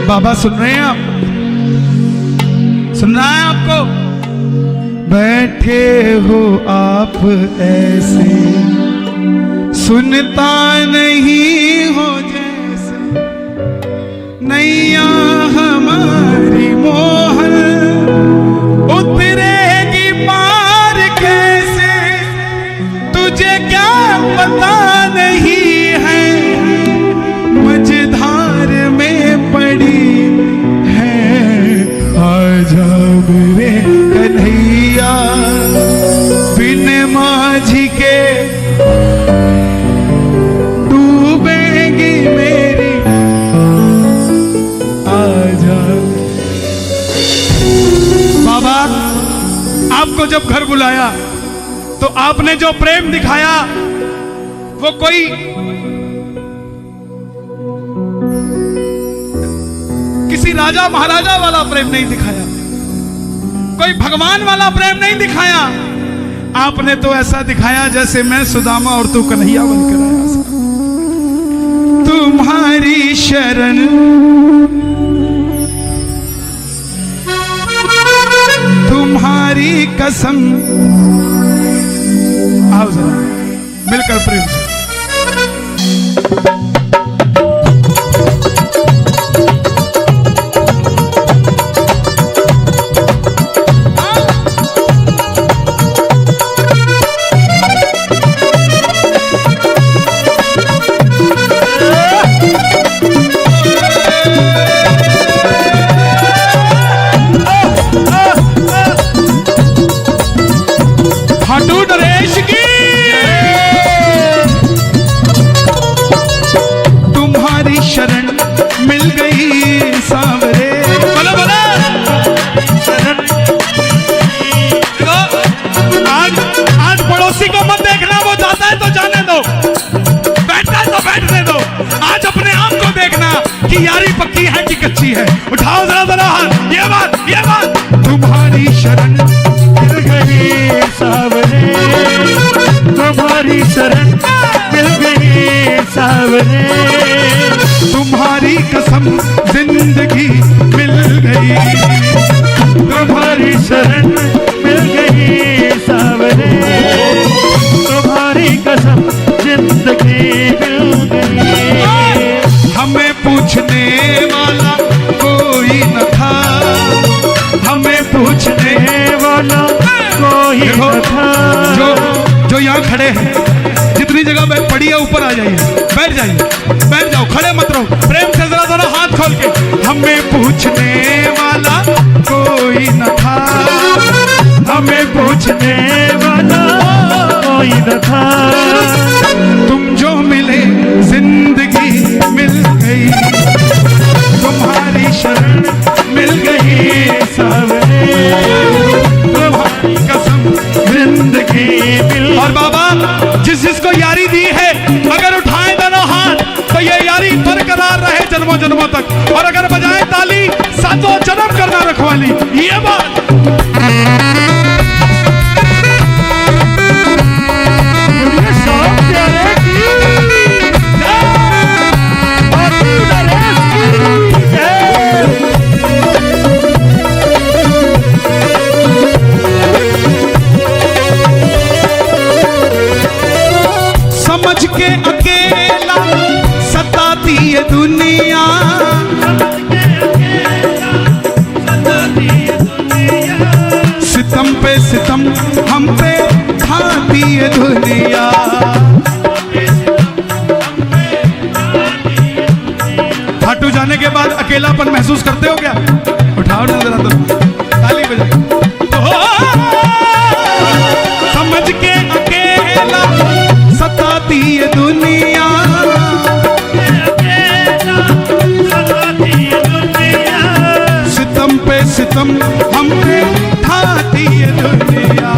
बाबा सुन रहे हैं आप? सुन रहा है आपको? बैठे हो आप ऐसे, सुनता नहीं हो जैसे, नैया हमारी मोहन उतरेगी पार कैसे, तुझे क्या पता नहीं है मझधार में पड़ी है। आजा मेरे कन्हैया बिन माझी के डूबेगी मेरी, आजा। बाबा आपको जब घर बुलाया तो आपने जो प्रेम दिखाया वो कोई किसी राजा महाराजा वाला प्रेम नहीं दिखाया, कोई भगवान वाला प्रेम नहीं दिखाया। आपने तो ऐसा दिखाया जैसे मैं सुदामा और तू कन्हैया बनकर आया। तुम्हारी शरण तुम्हारी कसम, आओ जरा मिलकर प्रेम से। यारी पक्की है कि कच्ची है? उठाओ जरा जरा हाथ। ये बात तुम्हारी शरण मिल गई सावरे, तुम्हारी शरण मिल गई सावरे, तुम्हारी कसम जिंदगी मिल गई, तुम्हारी शरण मिल गई सावरे, तुम्हारी कसम जिंदगी मिल गई। हमें पूछने वाला कोई न था, हमें पूछने वाला कोई न था। जो यहाँ खड़े हैं, जितनी जगह बैठ पड़ी है ऊपर आ जाइए, बैठ जाइए, बैठ जाओ, खड़े मत रहो, प्रेम से जरा जरा हाथ खोल के। हमें पूछने वाला कोई न था, हमें पूछने वाला कोई न था, तुम जो मिले जिंदगी मिल गई, तुम्हारी शरण मिल गई सावरे, तुम्हारी कसम जिंदगी मिल। और बाबा जिस जिसको यारी दी है अगर उठाए दोनों हाथ तो ये यारी बरकरार रहे जन्मों जन्मों तक, और अगर बजाए ताली सातों जन्म करना रखवाली। ये बात समझ के अकेला सताती है दुनिया, सितम पे सितम हम पे ढाती है दुनिया। खाटू जाने के बाद अकेलापन महसूस करते हो क्या? उठाओ ना जरा तो ताली बजाओ। समझ के अकेला सताती है दुनिया, सितम पे सितम हम पे ढाती है दुनिया,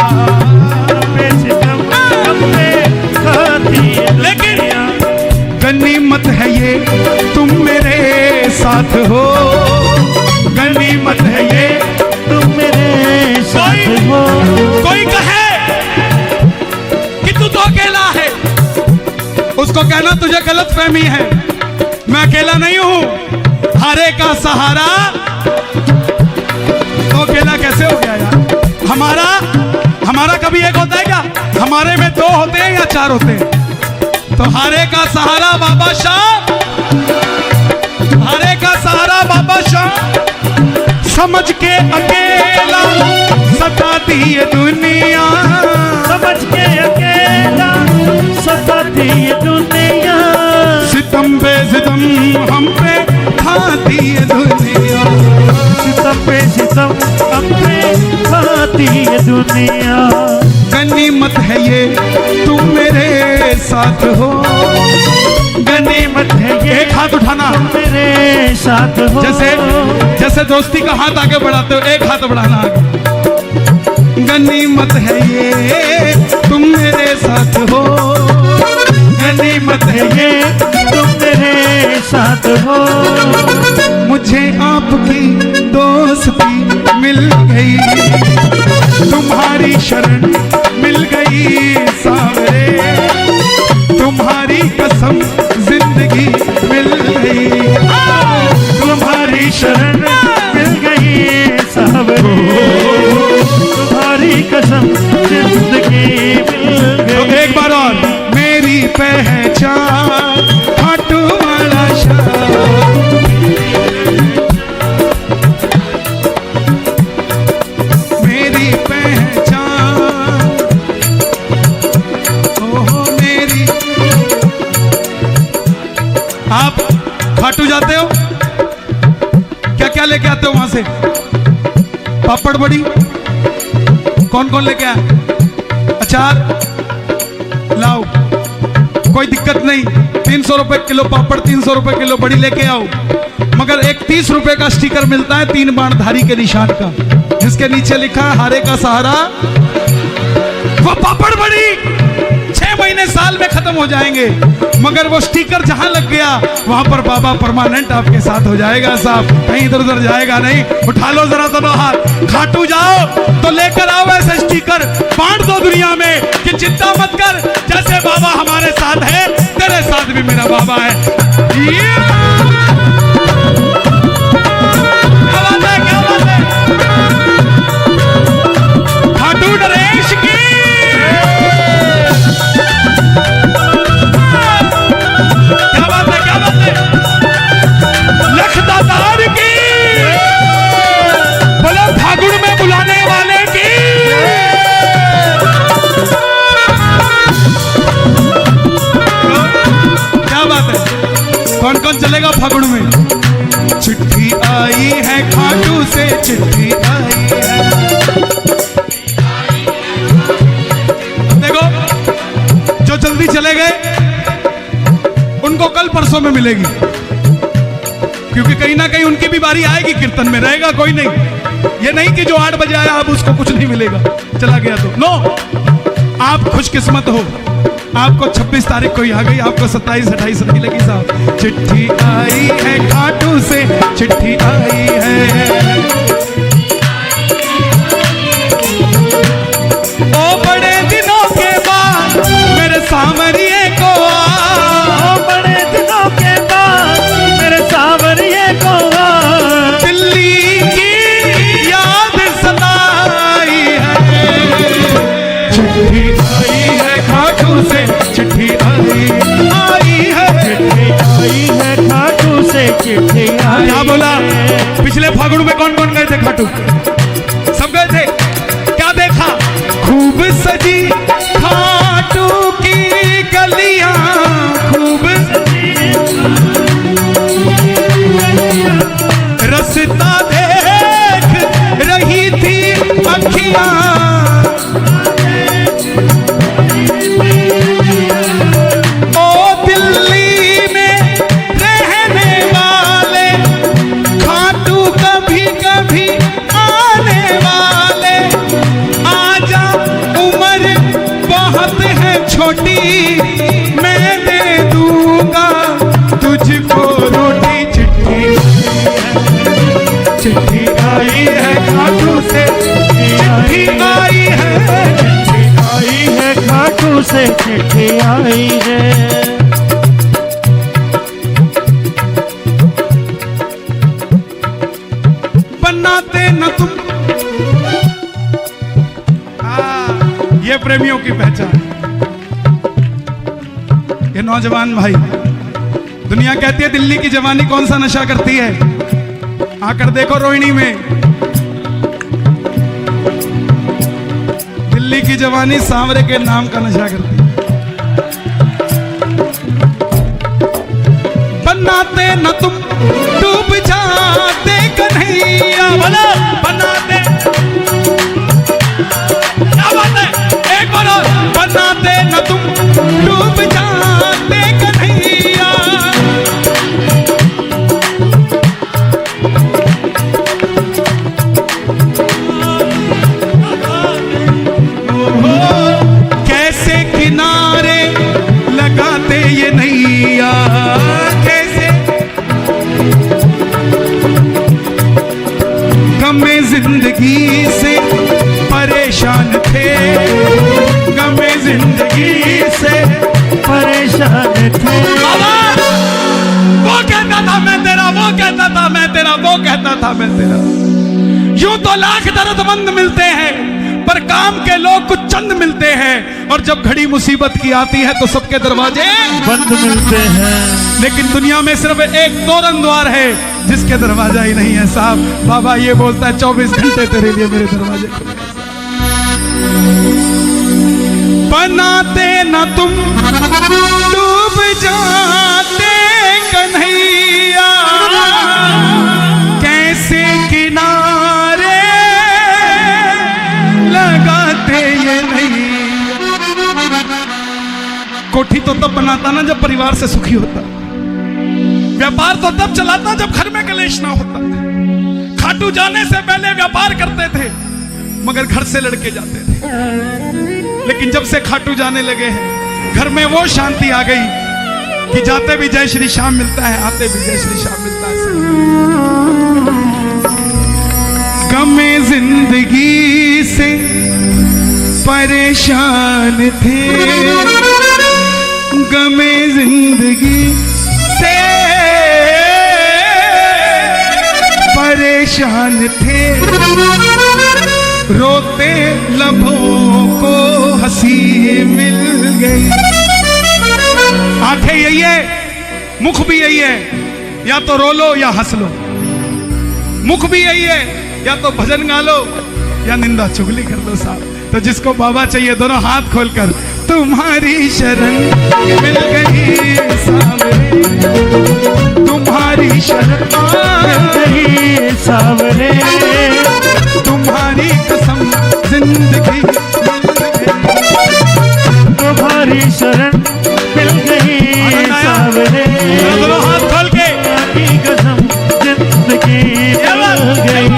लेकिन गनीमत है ये तुम मेरे साथ हो, गनीमत है ये तुम मेरे साथ हो। कोई कहे कि तू तो अकेला है, उसको कहना तुझे गलत फहमी है, मैं अकेला नहीं हूं। हारे का सहारा तो अकेला कैसे हो गया यार? हमारा कभी एक होता है क्या? हमारे में दो होते हैं या चार होते हैं? तो हारे का सहारा बाबा शाह, हारे का सहारा बाबा शाह, समझ के अकेला सताती ये दुनिया, समझ के अकेला सताती ये दुनिया, सितम पे सितम हम पे खाती ये दुनिया, सितम पे सितम हम पे खाती ये दुनिया। गनीमत है ये तुम मेरे साथ हो, गनीमत है ये एक हाथ उठाना, मेरे साथ हो। जैसे दोस्ती का हाथ आगे बढ़ाते हो, एक हाथ बढ़ाना आगे। गनीमत है ये तुम मेरे साथ हो, गनीमत है ये तुम मेरे साथ हो। मुझे आपकी दोस्ती मिल गई, तुम्हारी शरण मिल गई सावरे, तुम्हारी कसम जिंदगी मिल गई, तुम्हारी शरण मिल गई सावरे, तुम्हारी कसम जिंदगी मिल गई। तो एक बार और, मेरी पहचान खाटू वाला शाह, मेरी पहचान, ओहो मेरी। आप खाटू जाते हो, क्या क्या लेके आते हो वहां से? पापड़ बड़ी कौन कौन लेके आए? अचार लाओ, कोई दिक्कत नहीं। 300 रुपए किलो पापड़, 300 रुपए किलो बड़ी लेके आओ। मगर एक 30 रुपए का स्टिकर मिलता है 3 बाणधारी के निशान का, जिसके नीचे लिखा है हारे का सहारा। वो पापड़ बड़ी 6 महीने साल में खत्म हो जाएंगे, मगर वो स्टिकर जहां लग गया वहां पर बाबा परमानेंट आपके साथ हो जाएगा साहब, कहीं इधर उधर जाएगा नहीं। उठा लो जरा दोनों हाथ, खाटू जाओ तो लेकर आओ ऐसे स्टिकर, बांट दो दुनिया में कि चिंता मत कर, जैसे बाबा हमारे साथ है तेरे साथ भी मेरा बाबा है। क्या बात है, क्या बात है? खाटू नरेश की लखदातार की, बोलो फागुन में बुलाने वाले की। क्या बात है? कौन कौन चलेगा फागुन में? चिट्ठी आई है खाटू से, चिट्ठी आई है। देखो जो जल्दी चले गए उनको कल परसों में मिलेगी, क्योंकि कहीं ना कहीं उनकी भी बारी आएगी, कीर्तन में रहेगा कोई नहीं। ये नहीं कि जो 8 बजे आया अब उसको कुछ नहीं मिलेगा, चला गया तो नो। आप खुशकिस्मत हो, आपको 26 तारीख को ही आ गई, आपको 27 28 नहीं लगी साहब। चिट्ठी आई है खाटू से, चिट्ठी आई है, ओ बड़े दिनों के बाद मेरे सामरिए को आ, बड़े दिनों के बाद मेरे सावरिए को दिल्ली की याद सताई है। चिट्ठी आई है खाटू से, चिट्ठी आई है, चिट्ठी आई है खाटू से, चिट्ठी आई। क्या बोला? पिछले फागुन में कौन कौन गए थे खाटू? सब गए थे। क्या देखा? खूब सजी खाटू की गलियां, खूब रस्ता देख रही थी अखियां, ओ दिल्ली में रहने वाले खाटू कभी कभी आने वाले, आजा उम्र बहुत है छोटी, मैं दे दूंगा तुझको रोटी। चिट्ठी आई है खाटू से, चिट्ठी आई है, चिट्ठी आई है खाटू से, चिट्ठी आई है। बनाते न तुम। ये प्रेमियों की पहचान। ये नौजवान भाई, दुनिया कहती है दिल्ली की जवानी कौन सा नशा करती है, आकर देखो रोहिणी में। दिल्ली की जवानी सांवरे के नाम का नशा करती है। बनाते न तुम डूब जाते कन्हैया, बोलो बनाते, क्या बात है, एक बार और। बनाते न तुम डूब जाते कन्हैया, कैसे किनारे लगाते ये नैया, कैसे गमे जिंदगी से परेशान थे, गमे जिंदगी से परेशान थे। वो कहता था मैं तेरा, वो कहता था मैं तेरा, वो कहता था मैं तेरा। यूं तो लाख दर्दमंद मिलते हैं, पर काम के लोग कुछ चंद मिलते हैं, और जब घड़ी मुसीबत की आती है तो सबके दरवाजे बंद मिलते हैं। लेकिन दुनिया में सिर्फ एक तोरण द्वार है जिसके दरवाजा ही नहीं है साहब। बाबा ये बोलता है 24 घंटे तेरे लिए मेरे दरवाजे खुले हैं। बनाते न तुम डूब जाते कन्हैया, कैसे किनारे लगाते ये नहीं। कोठी तो तब बनाता ना जब परिवार से सुखी होता, व्यापार तो तब चलाता जब घर में कलेश ना होता। खाटू जाने से पहले व्यापार करते थे मगर घर से लड़के जाते थे, लेकिन जब से खाटू जाने लगे हैं घर में वो शांति आ गई कि जाते भी जय श्री श्याम मिलता है, आते भी जय श्री श्याम मिलता है। गमे जिंदगी से परेशान थे, गमे जिंदगी से परेशान थे, रोते लबों को हंसी मिल गई। आंखें यही है, मुख भी यही है, या तो रो लो या हंस लो। मुख भी यही है, या तो भजन गा लो या निंदा चुगली कर दो साहब। तो जिसको बाबा चाहिए दोनों हाथ खोलकर, तुम्हारी शरण मिल गई सावरे, तुम्हारी शरण मिल गई सावरे, तुम्हारी कसम जिंदगी तुम्हारी शरण मिल गई सावरे, दोनों हाथ खोल के तुम्हारी कसम जिंदगी मिल गई।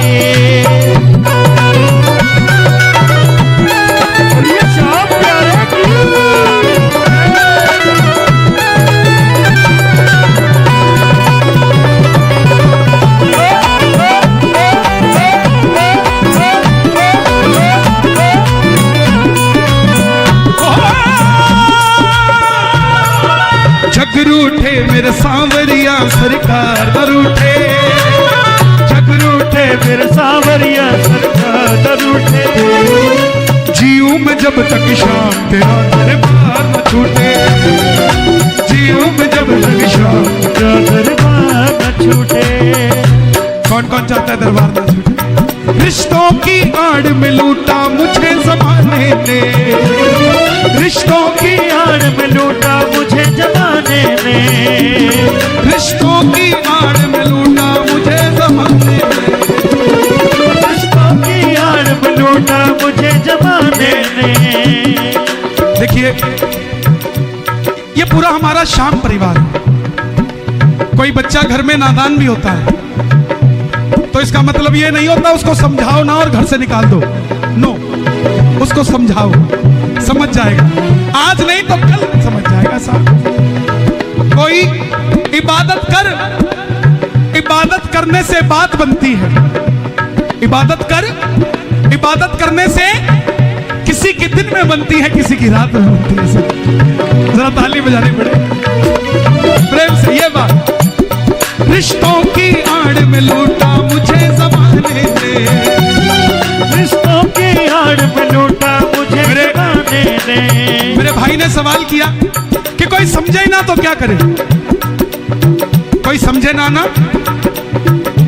रूठे मेरे सांवरिया सरकार दरूठे, झगरूठे मेरे सांवरिया सरकार दरूठे, जीव में जब तक शाम तेरा दरबार न छूटे, जीव में जब तक शाम तेरा दरबार न छूटे। कौन कौन चाहता है दरबार न छूटे। रिश्तों की आड़ में लूटा मुझे जमाने ने, रिश्तों की आड़ में लूटा मुझे जमाने ने, रिश्तों की आड़ में लूटा मुझे जमाने ने, रिश्तों की आड़ में लूटा मुझे जमाने ने। देखिए ये पूरा हमारा श्याम परिवार है। कोई बच्चा घर में नादान भी होता है तो इसका मतलब ये नहीं होता उसको समझाओ ना और घर से निकाल दो, नो, उसको समझाओ, समझ जाएगा। आज नहीं तो कल समझ जाएगा साहब। कोई इबादत कर, इबादत करने से बात बनती है, इबादत कर, इबादत करने से किसी की दिन में बनती है, किसी की रात में बनती है। जरा ताली बजानी पड़े प्रेम से ये बात। रिश्तों की आड़ में लूटा मुझे ज़माने ने, ना तो क्या करे? कोई समझे ना ना?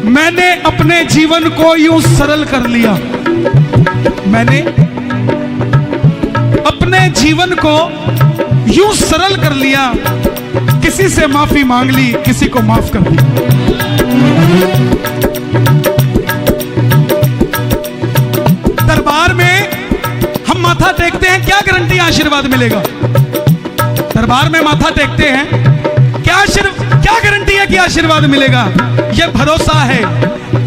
मैंने अपने जीवन को यूं सरल कर लिया, मैंने अपने जीवन को यूं सरल कर लिया, किसी से माफी मांग ली, किसी को माफ कर दिया। दरबार में हम माथा टेकते हैं, क्या गारंटी आशीर्वाद मिलेगा? दरबार में माथा टेकते हैं, क्या गारंटी है कि आशीर्वाद मिलेगा? यह भरोसा है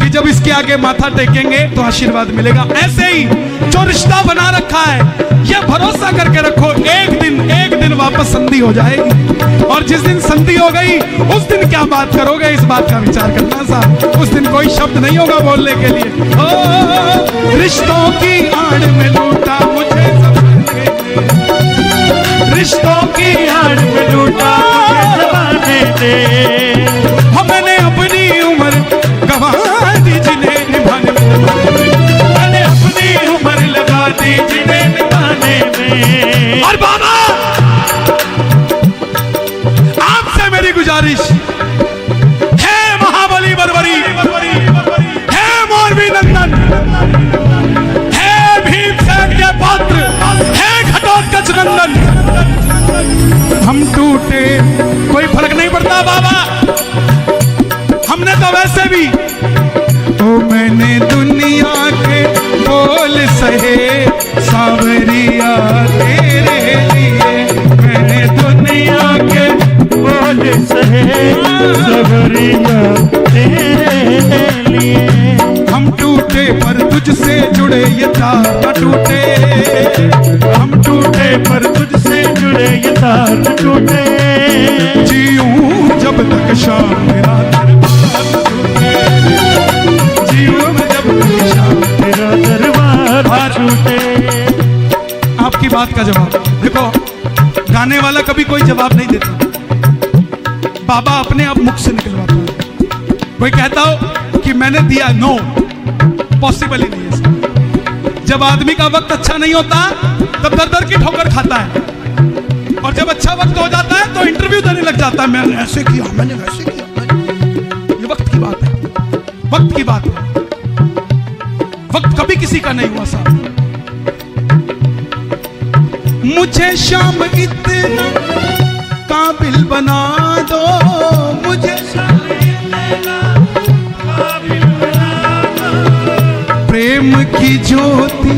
कि जब इसके आगे माथा टेकेंगे तो आशीर्वाद मिलेगा। ऐसे ही जो रिश्ता बना रखा है, यह भरोसा करके रखो, एक दिन वापस संधि हो जाएगी। और जिस दिन संधि हो गई, उस दिन क्या बात करोगे, इस बात का विचार करना साहब। उस दिन कोई शब्द नहीं होगा बोलने के लिए। ओ रिश्तों की आड़ में लूटा मुझे ज़माने ने, रिश्तों की आड़ में लूटा मुझे ज़माने ने। मैंने अपनी उम्र गवा दी जिन्हें निभाने में, मैंने अपनी उम्र लगा दी जिन्हें निभाने में। और बाबा आपसे मेरी गुजारिश है, महाबली बरबरी, है मोरबी नंदन, है भीमसेन के पुत्र, है घटोत्कच नंदन, हम टूटे कोई फर्क नहीं पड़ता बाबा, हमने तो वैसे भी तो मैंने दुनिया के बोल सहे सांवरिया तेरे लिए, मैंने दुनिया के बोल सहे सांवरिया तेरे लिए। हम टूटे पर तुझसे जुड़े ये तार न टूटे, हम टूटे पर तुझसे जुड़े ये तार न टूटे। जीऊं जब तक शाम मेरा दरबार न टूटे, जीऊं मैं जब तक शाम तेरा दरबार न टूटे। आपकी बात का जवाब देखो, गाने वाला कभी कोई जवाब नहीं देता, बाबा अपने आप मुख से निकलवाता है। कोई कहता हो कि मैंने दिया, नो, पॉसिबल ही नहीं है। जब आदमी का वक्त अच्छा नहीं होता तब दर दर की ठोकर खाता है, और जब अच्छा वक्त हो जाता है तो इंटरव्यू देने लग जाता है, मैंने ऐसे किया, मैंने वैसे किया। ये वक्त की बात है, वक्त की बात है। वक्त कभी किसी का नहीं हुआ साहब। मुझे शाम इतना काबिल बना दो, मुझे शाम इतना काबिल बना दो, प्रेम की ज्योति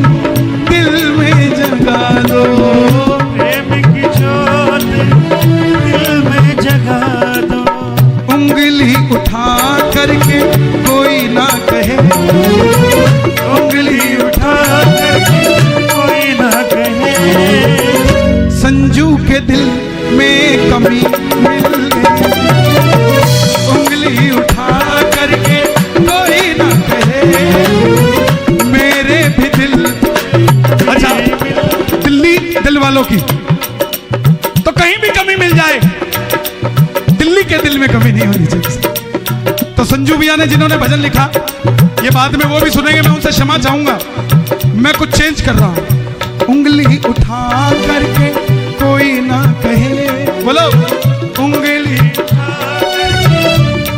दिल में जगा दो, प्रेम की ज्योति दिल में जगा दो। उंगली उठा करके कोई ना कहे, उंगली उठा करके कोई ना कहे। संजू के दिल में कमी मिल गई, उंगली उठा करके कोई ना कहे, मेरे भी दिल। अच्छा, दिल वालों की तो कहीं भी कमी मिल जाए, दिल्ली के दिल में कमी नहीं होनी चाहिए। तो संजू भैया ने जिन्होंने भजन लिखा, ये बाद में वो भी सुनेंगे, मैं उनसे क्षमा चाहूंगा, मैं कुछ चेंज कर रहा हूं। उंगली उठा करके कोई ना कहे, बोलो, उंगली उठा करके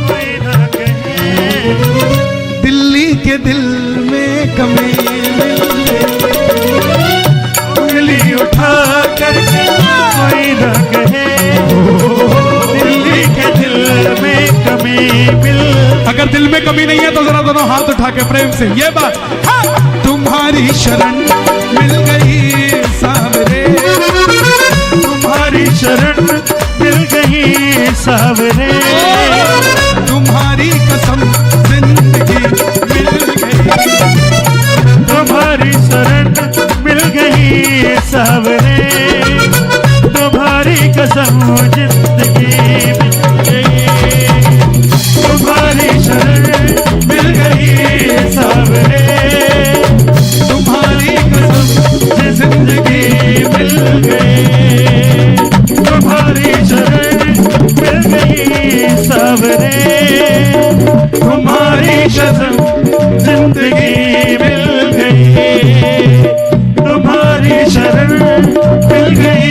कोई ना कहे। दिल्ली के दिल में कमी मिल गई, उंगली उठा करके कोई ना कहे। दिल्ली के दिल में कमी मिल। अगर दिल में कमी नहीं है तो जरा दोनों हाथ उठा के प्रेम से ये बात, हाँ, तुम्हारी शरण मिल गई सावरे, तुम्हारी शरण मिल गई सावरे। तुम्हारी कसम जिंदगी मिल गई, तुम्हारी शरण मिल गई सावरे। तुम्हारी कसम जिंदगी मिल गई, तुम्हारी शरण मिल गई सावरे। तुम्हारी कसम जिंदगी मिल गई, तुम्हारी शरण मिल गई सावरे। तुम्हारी कसम जिंदगी मिल गई, तुम्हारी शरण मिल गई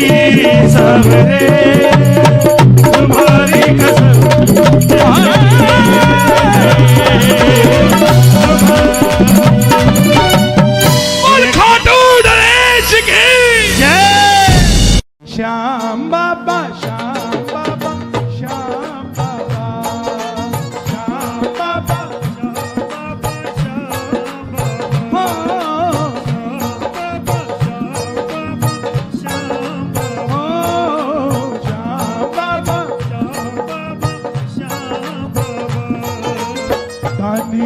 सावरे।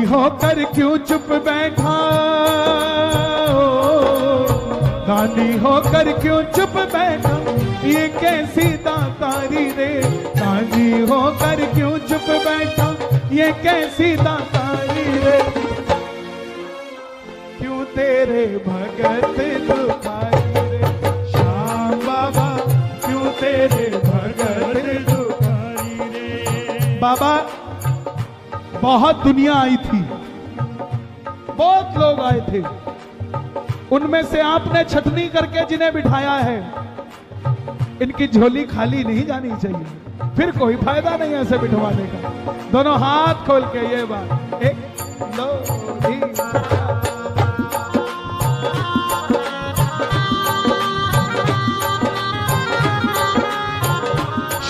होकर क्यों चुप बैठा, दानी होकर क्यों चुप बैठा, ये कैसी दातारी रे। दानी होकर क्यों चुप बैठा, ये कैसी दातारी रे। क्यों तेरे भगत दुखारी रे, श्याम बाबा क्यों तेरे भगत दुखारी रे। बाबा बहुत दुनिया आई थी, बहुत लोग आए थे, उनमें से आपने छटनी करके जिन्हें बिठाया है, इनकी झोली खाली नहीं जानी चाहिए, फिर कोई फायदा नहीं ऐसे बिठवाने का। दोनों हाथ खोल के ये बात, एक दो तीन।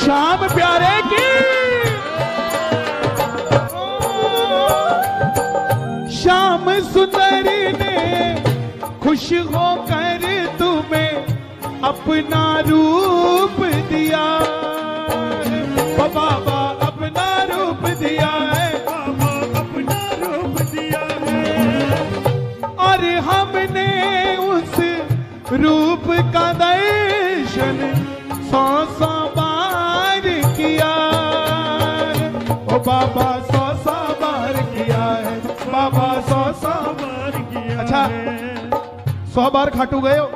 श्याम प्यारे की, श्याम सुंदरी ने खुश होकर तुम्हें अपना रूप दिया, ओ बाबा अपना रूप दिया है, बाबा अपना रूप दिया है। और हमने उस रूप का दर्शन 100 बार किया, ओ बाबा 100 बार किया है, बाबा 100 बार किया। अच्छा 100 बार खाटू गए हो,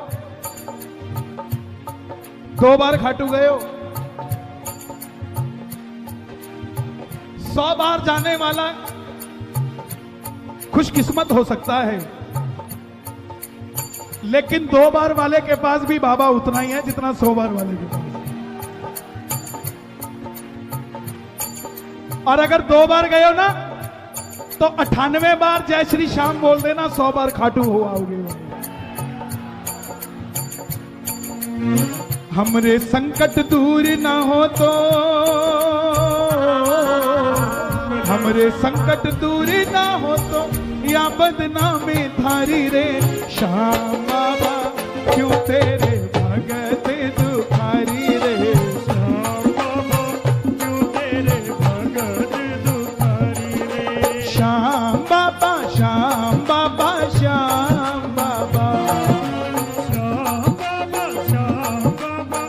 2 बार खाटू गए हो, 100 बार जाने वाला खुशकिस्मत हो सकता है, लेकिन 2 बार वाले के पास भी बाबा उतना ही है जितना 100 बार वाले के पास। और अगर 2 बार गए हो ना तो 98 बार जय श्री श्याम बोल देना, 100 बार खाटू हो आओगे। हमरे संकट दूर ना हो तो, हमरे संकट दूर ना हो तो, या बदनामी धारी रे। श्याम बाबा क्यों तेरे भगत दुखारी रे, श्याम बाबा क्यों तेरे भगत दुखारी रे। श्याम बाबा श्याम बाबा श्याम बाबा, श्याम बाबा श्याम बाबा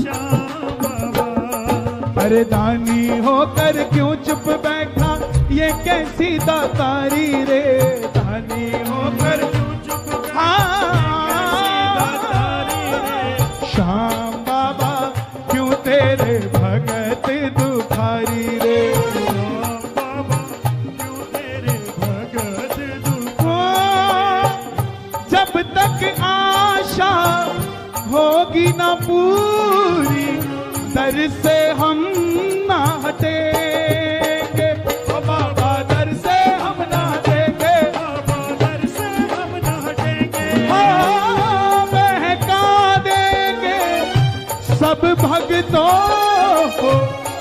श्याम बाबा। अरे दानी होकर क्यों चुप बैठा, ये कैसी दातारी रे। दानी होकर क्यों चुप श्याम बाबा क्यों तेरे भगत दुखारी रे। श्याम बाबा क्यों तेरे भगत दुखारी। जब तक आशा होगी ना पूरी, दर से हम ना हटेंगे, ओ बाबा दर से हम ना हटेंगे, बाबा दर से हम न हटेंगे। हाँ, बहका देंगे सब भक्तों को,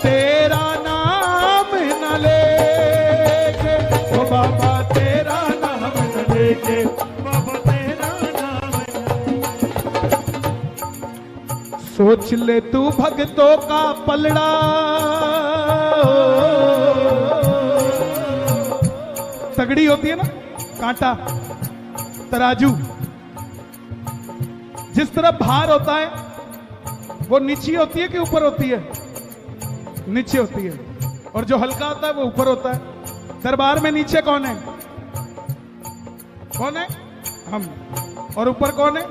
तेरा नाम न लेंगे, ओ बाबा तेरा नाम न लेंगे। बाबा तेरा नाम सोच ले तू भक्तों का पलड़ा, तगड़ी होती है ना कांटा, तराजू, जिस तरफ भार होता है वो नीचे होती है कि ऊपर होती है, नीचे होती है, और जो हल्का होता है वो ऊपर होता है। दरबार में नीचे कौन है, कौन है, हम, और ऊपर कौन है,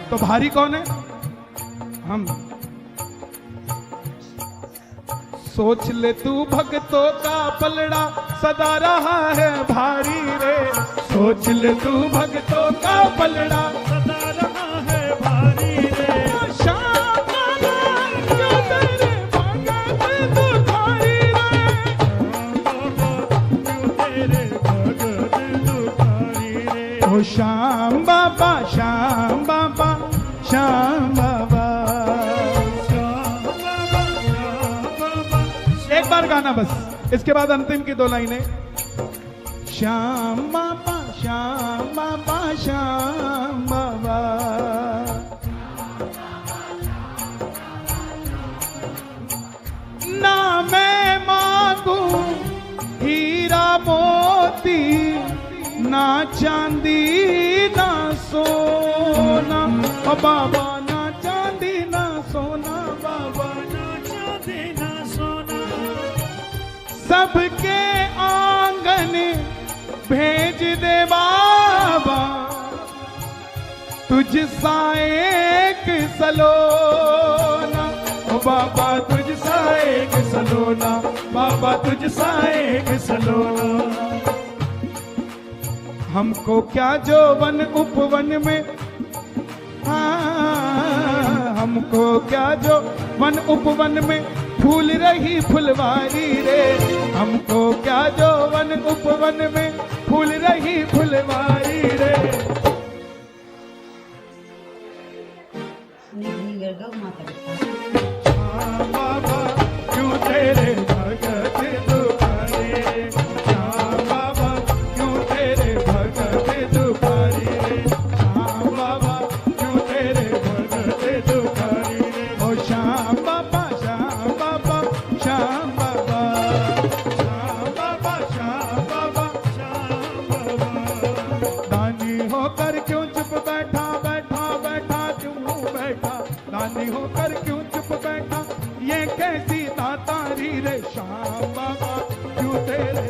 तो भारी कौन है, हम। सोच ले तू भक्तों का पलड़ा सदा रहा है भारी रे। सोच ले तू भक्तों का पलड़ा सदा रहा है भारी रे। श्याम बाबा क्यों तेरे भगत दुखारी रे। ओ श्याम बाबा श्याम बाबा श्याम बाबा। एक बार गाना बस, इसके बाद अंतिम की 2 लाइनें। श्याम बाबा श्याम बाबा श्याम बाबा। ना मैं मांगू हीरा मोती मोती ना चांदी ना सोना, ओ बाबा ना चांदी ना सोना, बाबा ना चांदी ना सोना, सबके आंगन भेज दे बाबा, तुझ सा एक सलोना, ओ बाबा तुझ सा एक सलोना, बाबा तुझ सा एक सलोना। हमको क्या जो वन उपवन में, हाँ, हमको क्या जो वन उपवन में फूल रही फुलवारी रे, हमको क्या जो वन उपवन में फूल रही फुलवारी रे। हाँ बाबा क्यों तेरे भगत दुखारे, हाँ बाबा क्यों तेरे भगत दुखारे, हाँ बाबा क्यों तेरे भगत दुखारे रे। ओ श्याम बाबा श्याम बाबा श्याम बाबा, श्याम बाबा श्याम बाबा श्याम बाबा। दानी होकर क्यों चुप बैठा बैठा बैठा क्यों बैठा, दानी होकर क्यों चुप बैठा, ये कैसी दातारी रे। श्याम बाबा क्यों तेरे